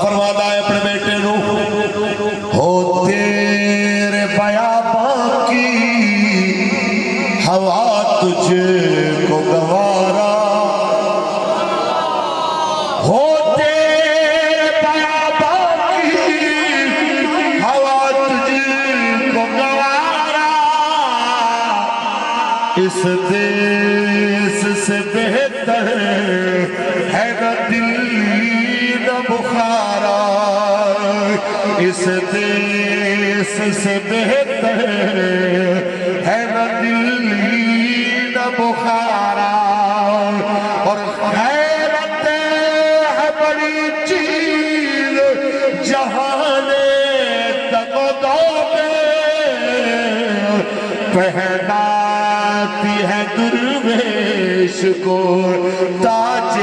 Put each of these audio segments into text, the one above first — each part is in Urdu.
فرماتا ہے اپنے بیٹے نو ہو تیرے بیاباں کی ہوا تجھے کو گوارا ہو تیرے بیاباں کی ہوا تجھے کو گوارا اس دیس سے بہتر ہے نہ دلی نہ بخارا اس دیس سے بہتر ہے نہ دلی نہ بخارا اور غیرت ہے بڑی چیز جہان تک و دو میں پہناتی ہے درویش کو تاج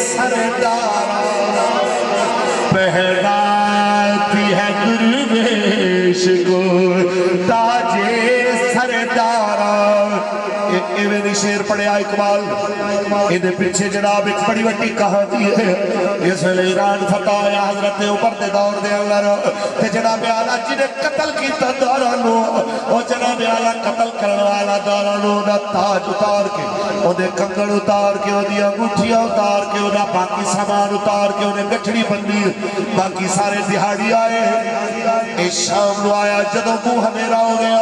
سردارا پہناتی ہے درویش کو تاج سردارا ایویں شیر پڑھیا اقبال یہ پیچھے جناب ایک بڑی وڈی کہانی ہے اس ویلے ایران فتح ہویا حضرت عمر دے دور دے اندر تے جناب اعلیٰ جی نے قتل کیتا دورہ نو او جناب اعلیٰ قتل کرنے والا دورہ نو دا تاج اتار کے او دے کنگڑ اتار کے او دی انگوٹھیاں اتار کے او دا باقی سامان اتار کے انہیں گٹھڑی بندی باقی سارے دہاڑی آئے اس شام نو آیا جدوں منہ ہمیرا ہو گیا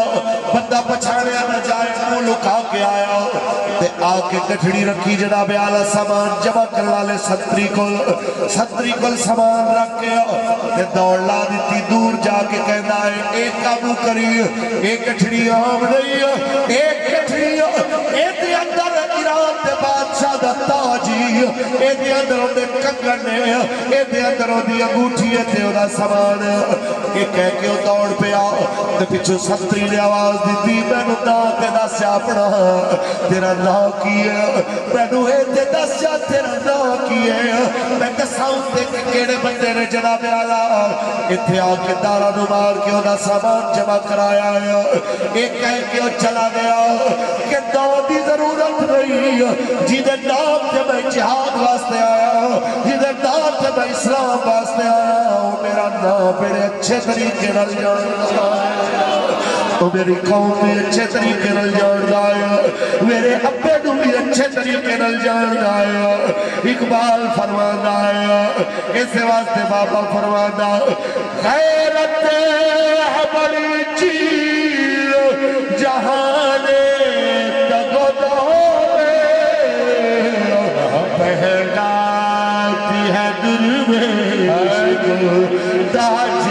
بندہ پچھانے نہ جائے منہ لکا کے آیا تے آکے گٹھڑی رکھی جناب اعلیٰ سامان جمع کرنے والے ستری کل سامان رکھ کے تے دوڑ لا دیتی دور جا کے کہنا ہے ایک قابو کری ایک گٹھڑی عام نہیں ایک گٹھڑی ایک اندر ایران دے بادشاہ دا تاجی ایک اندر دے کنگن نے ایک اندر دی انگوٹھی تے دا سامان کہ کہہ کے دوڑ پہ آ تے پچھو ستری نے آواز دیتی میں نو دا تے دا سیاپڑا تیرا نا کی ہے میں نو اے تے دا سیا تیرا نا کی ہے میں دساؤں تے کیڑے بندے نے جناب اعلیٰ اتھے آ کے دارہ نو مار کے دا سامان جمع کرایا ہے ایک کہہ کے چلا گیا کہ دو دی ضرورت نہیں جیدے نام تے میں جہاد واسطے آیا جیدے نام تے میں اسلام واسطے آیا میرا نام میرے اچھے طریقے نہ جانتا تو میری قوم بھی اچھے طریقے نہ جانتا ہے میرے ابے نو بھی اچھے طریقے نہ جانتا ہے اقبال فرمانا ہے اس واسطے بابا فرمانا غیرت ہے بڑی چیز جہان تک و دو میں پہناتی ہے درویش کو تاج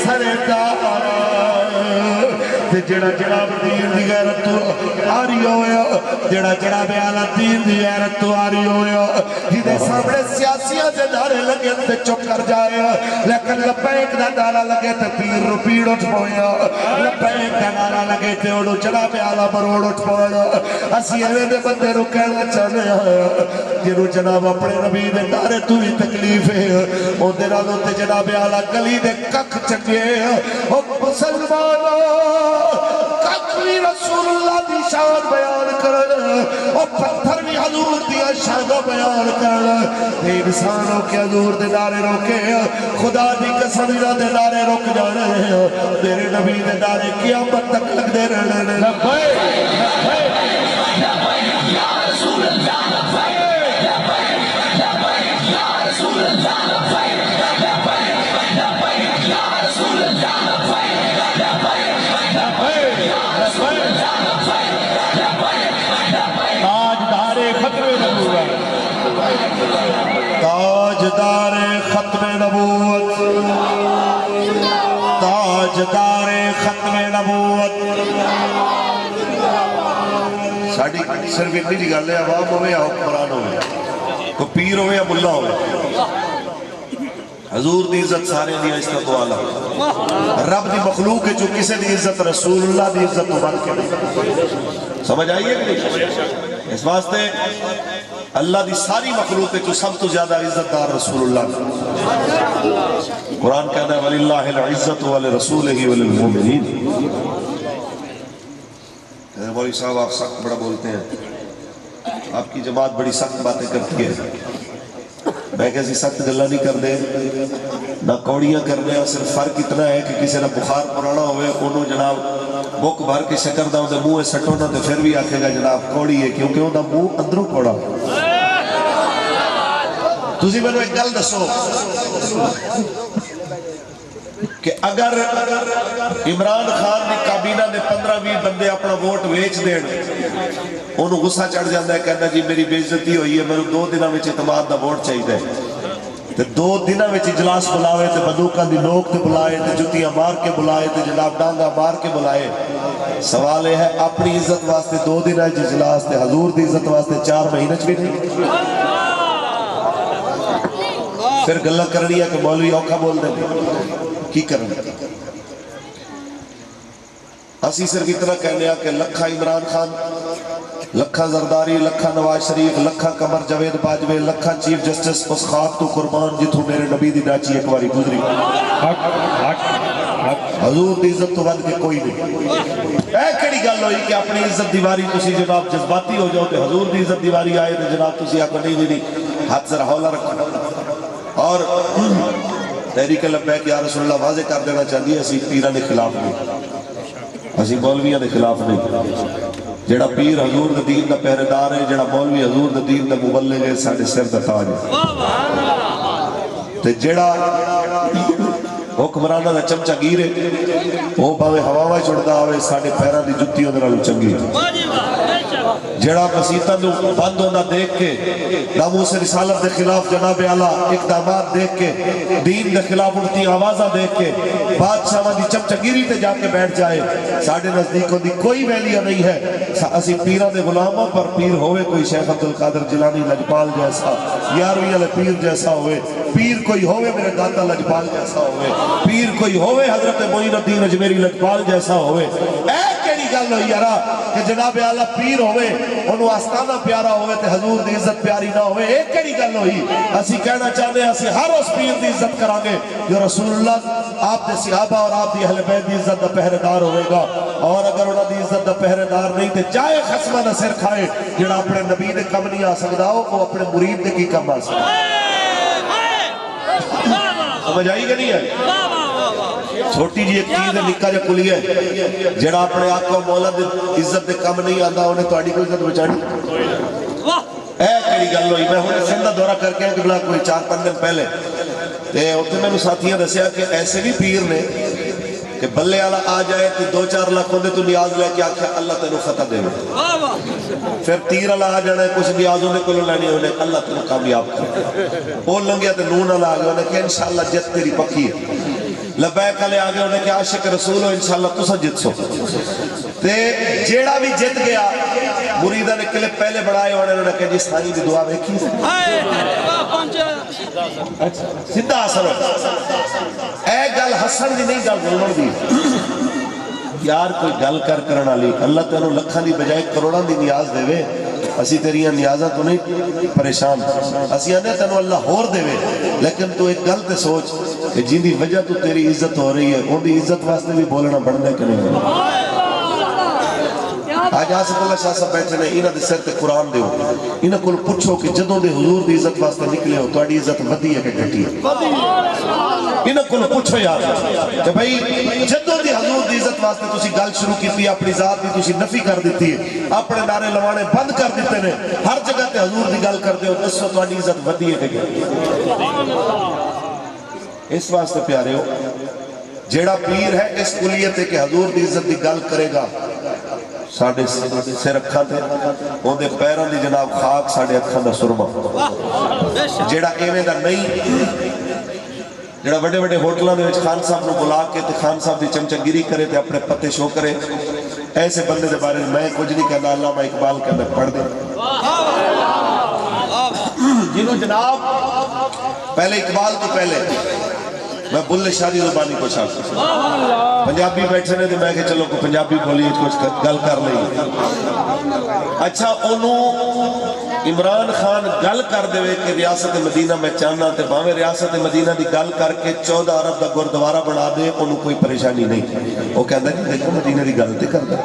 سردارا جڑا جناب دین دی غیرت تو آ رہی ہویا جڑا جناب اعلیٰ دین دی غیرت تو آ رہی ہویا جیدے سامنے سیاسیاں دے نعرے لگے تے چپ کر جائے لیکن لبیک دا نعرہ لگے تے پیر رو پیڑ اٹھ پویا لبیک دا نعرہ لگے تے اوڑو جناب اعلیٰ بروڑ اٹھ پویا اسی ایویں دے بندے رو کہنا چاہنے ہیں جنہوں جناب اپنے نبی دے نعرے تو ہی تکلیف ہے او دے رالوں تے جناب اعلیٰ گلی دے ککھ چنگے او مسلمانوں ککوی رسول اللہ دی شان بیان کرن اور پتھر بھی حضور دیا شان بیان کرن انسانوں کے حضور دے نعرے روکے خدا دی قسم دے نعرے روک جانے میرے نبی دے نعرے قیامت تک لگ دے رہنے لبیک یا رسول اللہ لبیک یا رسول اللہ لبیک یا رسول اللہ تاجدار ختم نبوت تاجدار ختم نبوت ساڑھی صرف اتنی جی گل ہے عوام ہوئے یا حکمران ہوئے کوئی پیر ہوئے یا ملہ ہوئے حضور دی عزت سارے دی عزت والا رب دی مخلوق ہے جو کسے دی عزت رسول اللہ دی عزت تو بات کے سمجھ آئیے کہ اس واسطے اللہ دی ساری مخلوق ہے جو سب تو زیادہ عزت دار رسول اللہ قرآن کہتا ہے وَلِلَّهِ الْعِزَّةُ وَلِرَسُولِهِ وَلِلْمُؤْمِنِينَ مولوی صاحب آپ سخت بڑا بولتے ہیں آپ کی جماعت بڑی سخت باتیں کرتی ہے میں کہ سخت گلا نہیں کرتے نہ کوڑیاں کرنے، صرف فرق اتنا ہے کہ کسی کا بخار پرانا ہوئے انہوں جناب بک بھر کے شکر دا اندر منہ سٹو نہ تو پھر بھی آکھے گا جناب کوڑی ہے، کیونکہ وہ منہ اندروں کوڑا۔ تسی میں ایک گل دسو کہ اگر عمران خان نے کابینہ نے 15-20 بندے اپنا ووٹ ویچ دین، انہوں غصہ چڑھ جاتا ہے، کہنا جی میری بے عزتی ہوئی ہے، میرے 2 دنوں میں اعتماد دا ووٹ چاہیے، تے 2 دنوں میں اجلاس بلاوے تے بندوقاں دی نوک تے بلائے تے جتیاں مار کے بلائے تے جناب ڈانگا مار کے بلائے۔ سوال یہ ہے اپنی عزت واسطے 2 دن اجلاس تے حضور دی عزت واسطے 4 مہینے بھی نہیں؟ پھر گلہ کرنی ہے کہ مولوی اوکھا بول دیں کی کرنا؟ اسی صرف اتنا کہنے ہیں کہ لکھا عمران خان، لکھا زرداری، لکھا نواز شریف، لکھا قمر جاوید باجوے، لکھا چیف جسٹس اس خواب تو قربان جتوں میرے نبی دی ڈاچی ایک باری گزری۔ حضور دی عزت تو ود کے کوئی نہیں۔ اے کیڑی گل ہوئی کہ اپنی عزت دیواری تسی جناب جذباتی ہو جاؤ تے حضور دی عزت دیواری آئے تے جناب تسی آکھو نہیں ہاتھ ذرا ہولا رکھو۔ اور تحریک لبیک یا رسول اللہ واضح کر دینا چاہیے اسی پیران کے خلاف نہیں، اسی مولویاں کے خلاف نہیں۔ جڑا پیر حضور دے دین دا پہرے دار ہے، جڑا مولوی حضور دے دین دا مبلغ ہے، ساڑھے سر دا تاج ہے۔ تے جڑا حکمرانہ دا چمچہ گیر ہے وہ باوے ہواوہ چھڑدا ہوئے ساڑھے پیران دی جتیوں دے نالوں چنگی ہے۔ جڑا مسیطہ نو بند ہونا دیکھ کے ناموس رسالت دے خلاف جناب اعلیٰ اقدامات دیکھ کے دین دے خلاف اٹھتی آوازہ دیکھ کے بادشاہ دی چمچگیری تے جا کے بیٹھ جائے، ساڑھے نزدیکوں دی کوئی ویلیہ نہیں ہے۔ اسی پیرہ دے غلاموں پر پیر ہوئے کوئی شیخ عبدالقادر جیلانی لجپال جیسا، یارویں علی پیر جیسا ہوئے، پیر کوئی ہوئے میرے داتا لجپال جیسا ہوئے، پیر کوئی ہوئے حضرت معین الدین اجمیری لجپال جیسا ہوئے۔ اے کیڑی گل ہوئی یارا کہ جناب اعلیٰ پیر ہوئے انہوں آستانہ پیارا ہوئے تے حضور دی عزت پیاری نہ ہوئے، ایک کیڑی گل ہوئی؟ اسی کہنا چاہتے ہیں اسی ہر اس پیر دی عزت کرانگے جو رسول اللہ آپ دے صحابہ اور آپ دی اہل بیت دی عزت دا پہرے دار ہوئے گا، اور اگر انہوں دی عزت دا پہرے دار نہیں تے چاہے خسمہ نہ سر کھائے، جڑا اپنے نبی دے کم نہیں آ سکتا ہو وہ اپنے مرید دے کی کم آ سکتا۔ سمجھ آئی کہ نہیں ہے؟ چھوٹی جی ایک چیز ہے نکا جا کلی ہے، جڑا اپنے آقا مولا دے عزت دے کم نہیں آتا انہیں توڑی کو عزت بچانی۔ اے کیڑی گل ہوئی، میں ہونے سندہ دورہ کر کے کہ بلا کوئی 4-5 دن پہلے تے اتنے میں ساتھیاں دسیا کہ ایسے بھی پیر نے کہ بلے والا آ جائے تو 2-4 لاکھ ہوندے تو نیاز لے کے آکھیا اللہ تینوں فتح دے گا، پھر تیر والا آ جانا ہے کچھ نیاز ہونے کو لینی ہونے اللہ تینوں کامیاب کرے، وہ لنگیا تو نون والا آ گیا انہیں کہ انشاءاللہ جت تیری پکی ہے، لبیک علیہ آگے انہیں کہ عاشق رسول ہو انشاءاللہ تسا جت سو۔ تے جیڑا بھی جت گیا مریدہ نے کلپ پہلے بڑھائے انہوں نے کہا جی ساری دی دعا بیکھی سدھا حسن ہو اے گل حسن دی نہیں گل ظلمن دی یار کوئی گل کرنا لی اللہ تینوں لکھاں دی بجائے کروڑاں دی نیاز دے وے، اسی تیریاں نیازاں تو نہیں پریشان، اسی آنے تینوں اللہ ہور دے وے، لیکن تو ایک گل تے سوچ کہ جن دی وجہ تو تیری عزت ہو رہی ہے ان دی عزت واسطے بھی بولنا بڑھنے کے نہیں ہے۔ آج آصف اللہ شاہ صاحب بیٹھے نے انہاں دے سر تے قرآن دیو، انہاں کو پوچھو کہ جدوں دے حضور دی عزت واسطے نکلے ہو تو آڑی عزت ودی ہے کہ گھٹی ہے؟ انہاں کو پوچھو یار کہ بھئی جدوں دی حضور دی عزت واسطے تسی گل شروع کی تھی اپنی ذات دی تسی نفی کر دیتی ہے، اپنے نعرے لوانے بند کر دیتے نے، ہر جگہ تے حضور دی گل کر دے ہو دسو تو آڑی عزت ودی ہے کہ گھٹی ہے؟ اس واسطے پیارے ہو جیڑا پیر ہے اس کلیت ہے کہ حضور دی عزت دی گل کرے گا ساڑھے سے رکھا تھے ان دے پیران دی جناب خاک ساڑھے اکھاں دا سرما، جیڑا ایویں دا نہیں جیڑا بڑے بڑے ہوٹلوں نے خان صاحب نو بلا کے تے خان صاحب دی چمچگیری کرے تے اپنے پتے شو کرے، ایسے بندے دے بارے میں کچھ نہیں کہنا، علامہ اقبال کہنا پڑھ دے جنہوں جناب پہلے اقبال تو پہلے میں بلے شادی زبانی کو چھاکتا پنجابی بیٹھے نے تو میں کہ چلو کو پنجابی بولی کچھ گل کر لئی، اچھا انہوں عمران خان گل کر دے کہ ریاست مدینہ میں چاہنا تے باویں ریاست مدینہ دی گل کر کے 14 ارب دا گردوارہ بنا دے انہوں کوئی پریشانی نہیں، وہ کہندا جی دیکھو مدینہ دی گل تے کر دے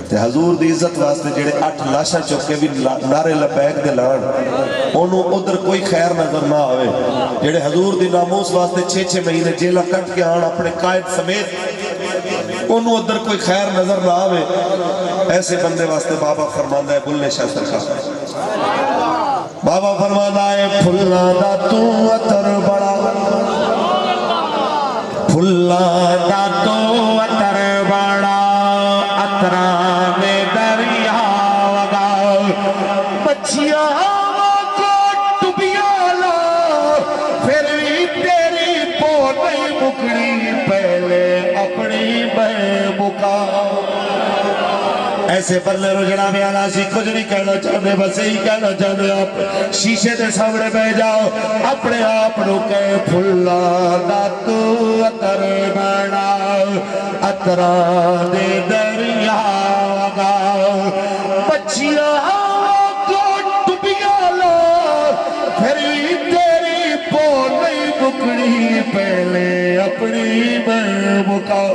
تے حضور دی عزت واسطے جڑے 8 لاشاں چک کے بھی نعرے لبیک دے لان انہوں ادھر کوئی خیر نظر نہ آوے جڑے حضور دی ناموس واسطے 6 مہینے جیلہ کٹ کے آن اپنے قائد سمیت انہوں ادھر کوئی خیر نظر نہ آوے ایسے بندے واسطے بابا فرماندہ ہے بلنے شاہ سرکار بابا فرماندہ ہے پھلنا دا تو اتر بڑا پھلنا دا تو اتر بڑا اتران دریا وگا بچیاں کو ٹبیالا پھر بھی تیری پو نہیں مکڑی پہلے اپنی بے مکا ایسے بندے رو جناب اعلیٰ سی کچھ نہیں کہنا چاہتے بس یہی کہنا چاہتے آپ شیشے دے سامنے بہ جاؤ اپنے آپ رو کہے پھلا دا تو اتر بڑا اتران دریا وگا بچیاں کو ٹبیالا پھر بھی تیری پو نہیں مکڑی پہلے اپنی بے مکا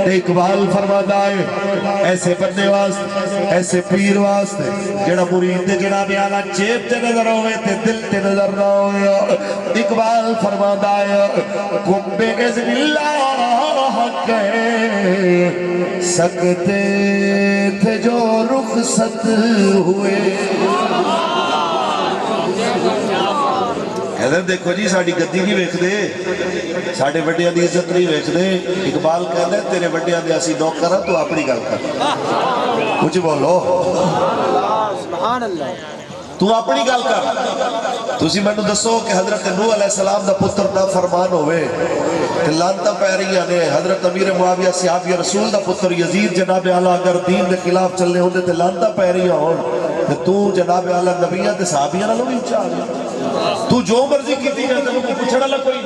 اقبال فرماتا ہے ایسے بندے واسطے ایسے پیر واسطے جڑا مرید جناب اعلیٰ جیب تے نظر ہوئے تے دل تے نظر نہ ہوئے اقبال فرماتا ہے کم بے اذن اللہ کہہ سکتے تھے جو رخصت ہوئے کہتے دیکھو جی ساڑی گدی نہیں ویکھ دے ساڑے وڈیاں دی عزت نہیں ویکھ دے اقبال کہتے تیرے وڈیاں دی اسی نوکر ہیں تو اپنی گل کر کچھ بولو سبحان اللہ تو اپنی گل کر تسی میں نے دسو کہ حضرت نوح علیہ السلام دا پتر نہ فرمان ہوئے کہ لانتا پہ رہی آنے حضرت امیر معاویہ صحابی رسول دا پتر یزید جناب اعلیٰ اگر دین دے خلاف چلنے ہوندے تے لانتا پہ رہی ہون کہ تو جناب اعلیٰ نبیہ تے صحابیہ نہ لوگ اچھا آگیا تو جو مرضی کی تھی گئے تو پوچھنا لگ کوئی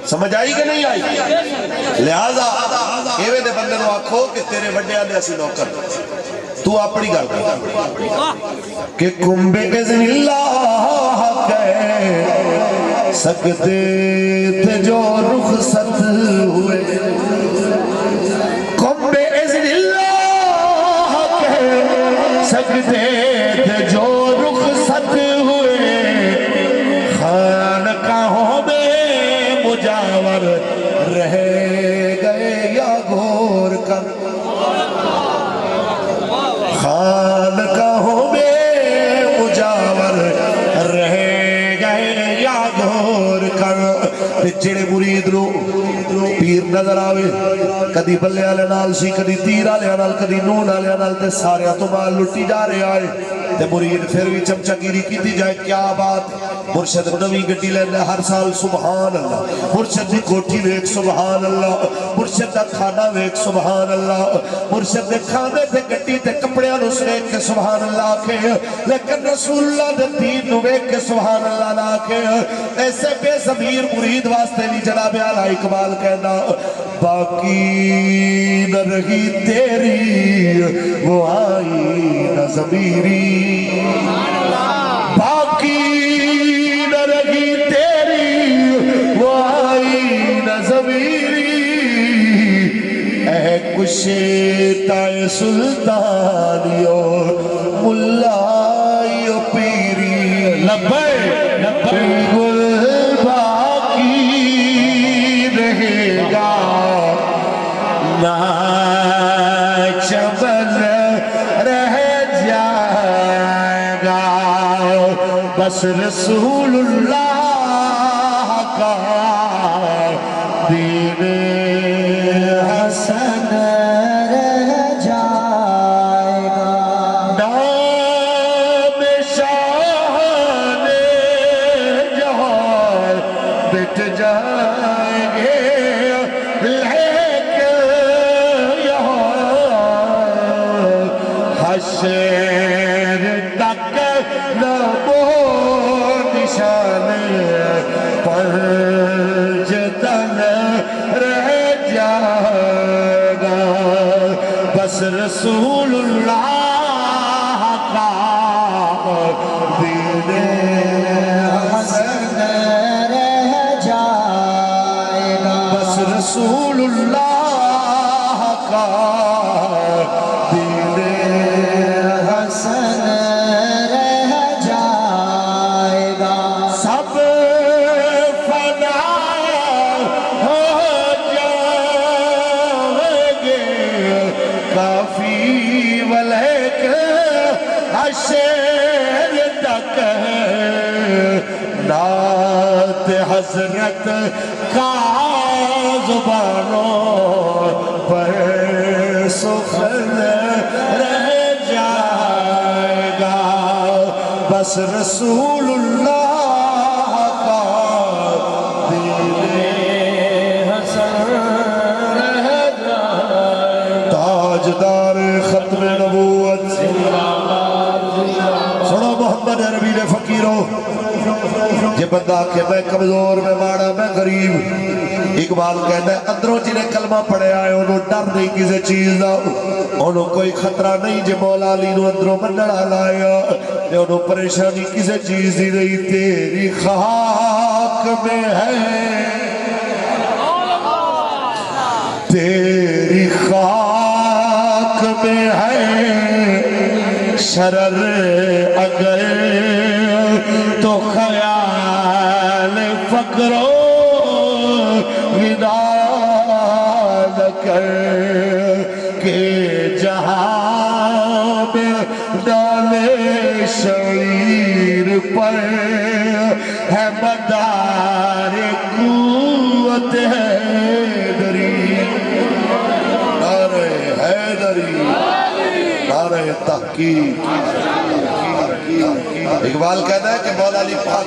سمجھ آئی کہ نہیں آئی لہذا ایوے دے بندے نو آکھو کہ تیرے وڈے آنے ایسی نوکر تو اپنی گل کر کہ کم بے اذن اللہ کہہ سکتے تھے جو رخصت ہوئے کم بے اذن اللہ کہہ سکتے تھے جو رخصت ہوئے خانقاہوں میں مجاور رہ گئے یا گھور کر خانقاہوں میں مجاور رہ گئے یا گھور کر جڑے مرید رو پیر نظر آوے کدی بلے آلے نال سی کدی تیر آلے نال کدی نون آلے نال تے سارے تو مال لٹی جا رہے آئے تے مرید پھر بھی چمچگیری کی دی جائے کیا بات مرشد نوی گٹی لیندے ہر سال سبحان اللہ مرشد دی کوٹھی ویک سبحان اللہ مرشد دا کھانا ویک سبحان اللہ مرشد دے کھانے تے گٹی تے کپڑے انس ویک کے سبحان اللہ کے لیکن رسول اللہ دے دین نو ویک کے سبحان اللہ لا کے ایسے بے ضمیر مرید واسطے لی جناب اعلیٰ اقبال کہنا باقی نہ رہی تیری وہ آئی نہ ضمیری باقی نہ رہی تیری وہ آئی نہ ضمیری اے کشیتا سلطانیو ملائیو پیری لبے گل باقی رہے گا نہ چمن رہ جائے گا بس رسول اللہ کا دین حسن رہ جائے گا نام شاہان جہاں بٹ جائیں گے لیکن یہاں حشر تک نمو نشان پرجتن رہ جائے گا بس رسول اللہ کا دین حسن رہ جائے گا بس رسول اللہ کا حضرت کا زبانوں پر سخن رہ جائے گا، بس رسول اللہ کا دین حسن رہ جائے گا۔ تاجدار ختم نبوت سنو محمد عربی نے فقیروں، جے بندہ کہ میں کمزور، میں ماڑا، میں غریب، اقبال کہتا ہے اندروں جنہیں کلمہ پڑھے آئے انہوں ڈر نہیں کسی چیز دا، انہوں کوئی خطرہ نہیں جے مولا علی نو اندروں منڈڑا لایا، انہوں پریشانی کسی چیز دی نہیں، تیری خاک میں ہے، تیری خاک میں ہے شرر اگر تو خیال فقر و ودا نہ کر کہ جہاں میں ڈالے شعیر پر ہے مدار قوت حیدری، نعرہ حیدری، نعرہ تحقیق۔ اقبال کہتا ہے کہ مولا علی پاک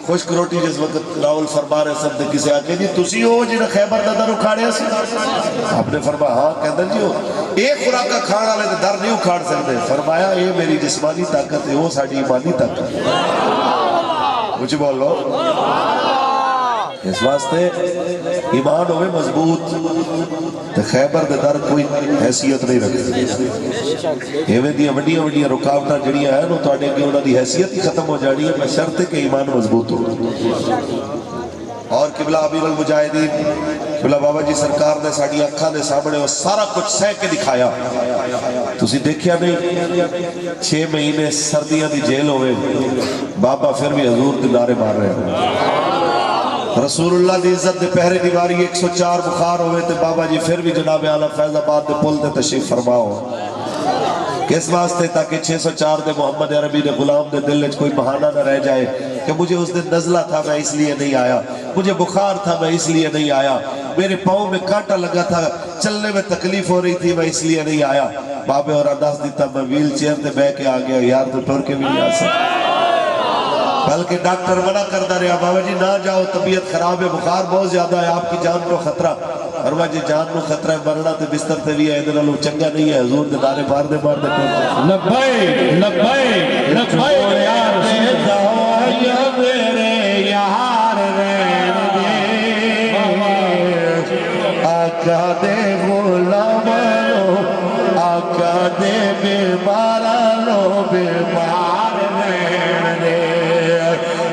خشک روٹی جس وقت راول فرما رہے سب نے کسے آکے جی تسی ہو جنہیں خیبر دا در اکھاڑے سی؟ آپ نے فرمایا ہاں، کہتا جی ہو ایک خوراک کا کھانا لے در نہیں اکھاڑ سکتے، فرمایا یہ میری جسمانی طاقت ہے، وہ ساڑھی ایمانی طاقت ہے، مجھے بول لو اس واسطے ایمان ہوئے مضبوط تو خیبر دے در کوئی حیثیت نہیں رکھتے، ایویں دیا وڈیاں وڈیاں رکاوٹاں جڑیاں ہیں تو آنے کی انہوں دی حیثیت ہی ختم ہو جانی ہے، میں شرط ہے کہ ایمان مضبوط ہو۔ اور قبلہ امیر المجاہدین قبلہ بابا جی سرکار نے ساڑھی اکھاں دے سامنے وہ سارا کچھ سہ کے دکھایا، تسی دیکھیا نہیں 6 مہینے سردیاں دی جیل ہوئے، بابا پھر بھی حضور دے نعرے مار رہے ہیں، رسول اللہ دی عزت دے پہرے دیواری 104 بخار ہوئے تے بابا جی پھر بھی جناب اعلیٰ فیض آباد دے پل دے تشریف فرماؤ، کس واسطے تاکہ 604 دے محمد عربی دے غلام دے دل وچ کوئی بہانہ نہ رہ جائے کہ مجھے اس دن نزلہ تھا میں اس لیے نہیں آیا، مجھے بخار تھا میں اس لیے نہیں آیا، میرے پاؤں میں کانٹا لگا تھا چلنے میں تکلیف ہو رہی تھی میں اس لیے نہیں آیا، بابے اور انداز دیتا میں ویل چیئر تے بے کے آ گیا، یار تو ٹور کے بھی نہیں آ سکتا، بلکہ ڈاکٹر منع کرتا رہا بابا جی نہ جاؤ طبیعت خراب ہے بخار بہت زیادہ ہے آپ کی جان کو خطرہ، فرما جی جان کو خطرہ ہے مرنا تے بستر تے بھی ہے ادھر لوگ چنگا نہیں ہے حضور دے نعرے مار دے پڑھتے لبیک لبیک لبیک یار دے دعایا میرے یار رین دے آقا دے غلامانو آقا دے بیمارانو بیمار رین دے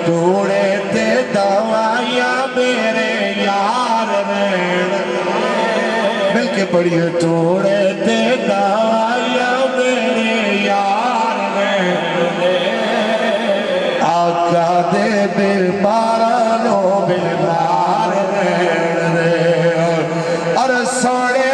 توڑے تے دعایا میرے یار رین مل کے پڑھئے توڑے تے دعایا میرے یار رین آقا دے بیمارانو بیمار رین اور سوڑے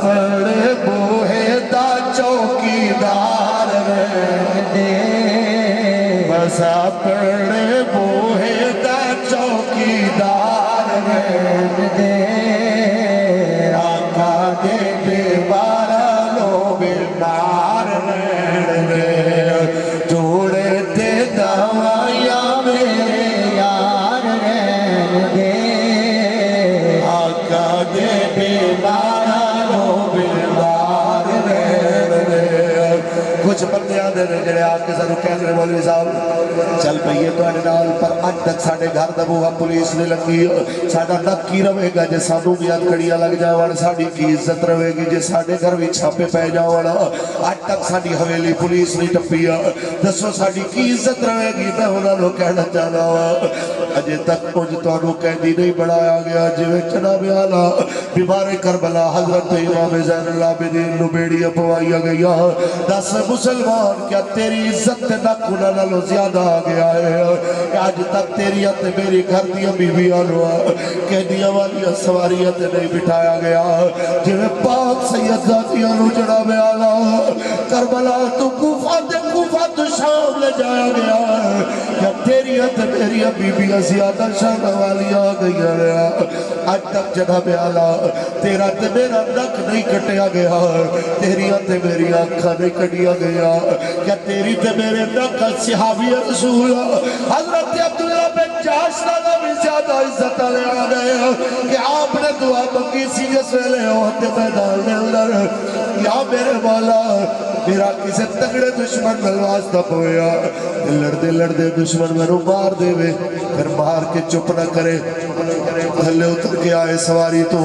پڑے بوہے دا چوکی دار رہنے بسا پڑے بوہے دا چوکی دار رہنے آقا دے بیمارا لو بیمار رہنے توڑے دے دعایا میرے یار رہنے آقا دے بیمار کچھ بندے آدھے جڑے آکے سانو کہندے نے مولوی صاحب چل پئیے تواڈے نال پر اج تک ساڈے گھر دا بوہا پولیس نے لگی ساڈا نک کی رہے گا جے سانو بھی کڑیاں لگ جاون ساڈی کی عزت رہے گی جے ساڈے گھر وچ چھاپے پے جاون اج تک ساڈی حویلی پولیس نہیں ٹپی دسو ساڈی کی عزت رہے گی میں انہاں نوں کہنا چاہنا وا اجے تک کچھ تانوں قیدی نہیں بنایا گیا جویں جناب اعلیٰ بیمار کربلا حضرت امام زین العابدین نو بیڑیاں پوائیاں گیا دس مسلمان کیا تیری عزت نک انہاں نالوں زیادہ آ گیا ہے کہ آج تک تیری تے میری گھر دیاں بیویاں نو قیدیاں والیاں سواریاں تے نہیں بٹھایا گیا جویں پاک سید ذاتیاں نو جناب اعلیٰ کربلا تو کوفہ تو شام لے جایا گیا کیا تیری تے میری بیویاں زیادہ شان والیاں آ گئی ہیں آج تک جناب اعلیٰ تیرا تے میرا نک نہیں کٹیا گیا تیری تے میری آنکھاں نہیں کٹیا گیا کیا تیری تے میرے نک صحابی رسول حضرت عبداللہ بن جاش نالوں بھی زیادہ عزت لے آ گئے کہ آپ نے دعا منگی سی جس ویلے ہوتے میدان میں اندر یا میرے مولا میرا کسی تگڑے دشمن ملواز نہ پویا لڑدے دشمن میں رو مار دے وے پھر مار کے چپ نہ کرے تھلے اتر کے آئے سواری تو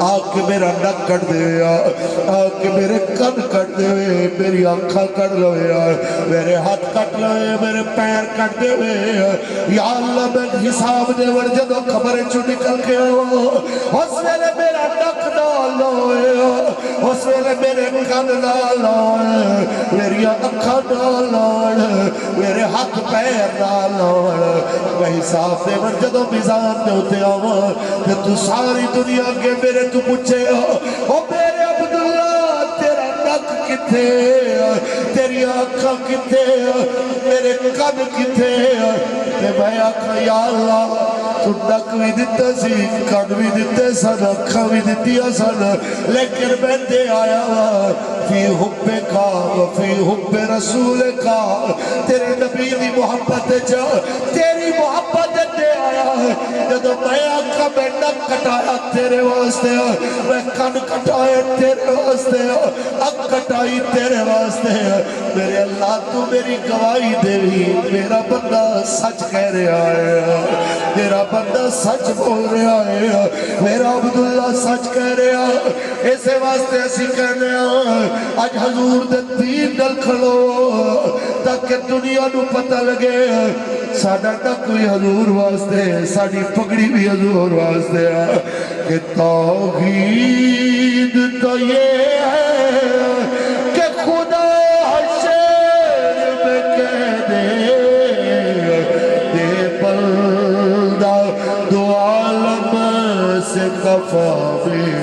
آگ کے میرا نک کٹ دے آگ کے میرے کن کٹ دے وے میری آنکھاں کٹ لوے میرے ہاتھ کٹ لوے میرے پیر کٹ دے وے یا اللہ میں حساب دے ور جدو خبریں چو نکل کے اس ویلے میرا نک ڈال لوے اس ویلے میرے کن ڈال لوے میری اکھاں ڈال لوے میرے ہاتھ پیر ڈال لوے میں حساب دے ور جدو میزان دے ہوتے آواں کہ تو ساری دنیا کے میرے تو پوچھے او میرے عبداللہ تیرا نک کتے تیری آنکھاں کتے میرے کن کتے کہ میں آنکھاں یا اللہ تو نک بھی دیتا سی کن بھی دیتے سن آنکھاں بھی دیتیا سن لیکن میں دے آیا فی حب کا وفی حب رسول کا تیرے نبی دی محبت جا تیری محبت دے آیا جدو میں آنکھا میں نک کٹایا تیرے واسطے میں کن کٹائے تیرے واسطے اک کٹائی تیرے واسطے میرے اللہ تو میری گواہی دے بھی میرا بندہ سچ کہہ رہا ہے میرا بندہ سچ بول رہا ہے میرا عبداللہ سچ کہہ رہا ہے اسے واسطے اسی کہنے آج حضور دے دین ڈل کھلو تاکہ دنیا نو پتہ لگے ساڑھا نک بھی حضور واسطے ساڑھی پگڑی بھی حضور واسطے کہ توحید تو یہ ہے کہ خدا حشر میں کہہ دے بندہ دو عالم سے خفا میں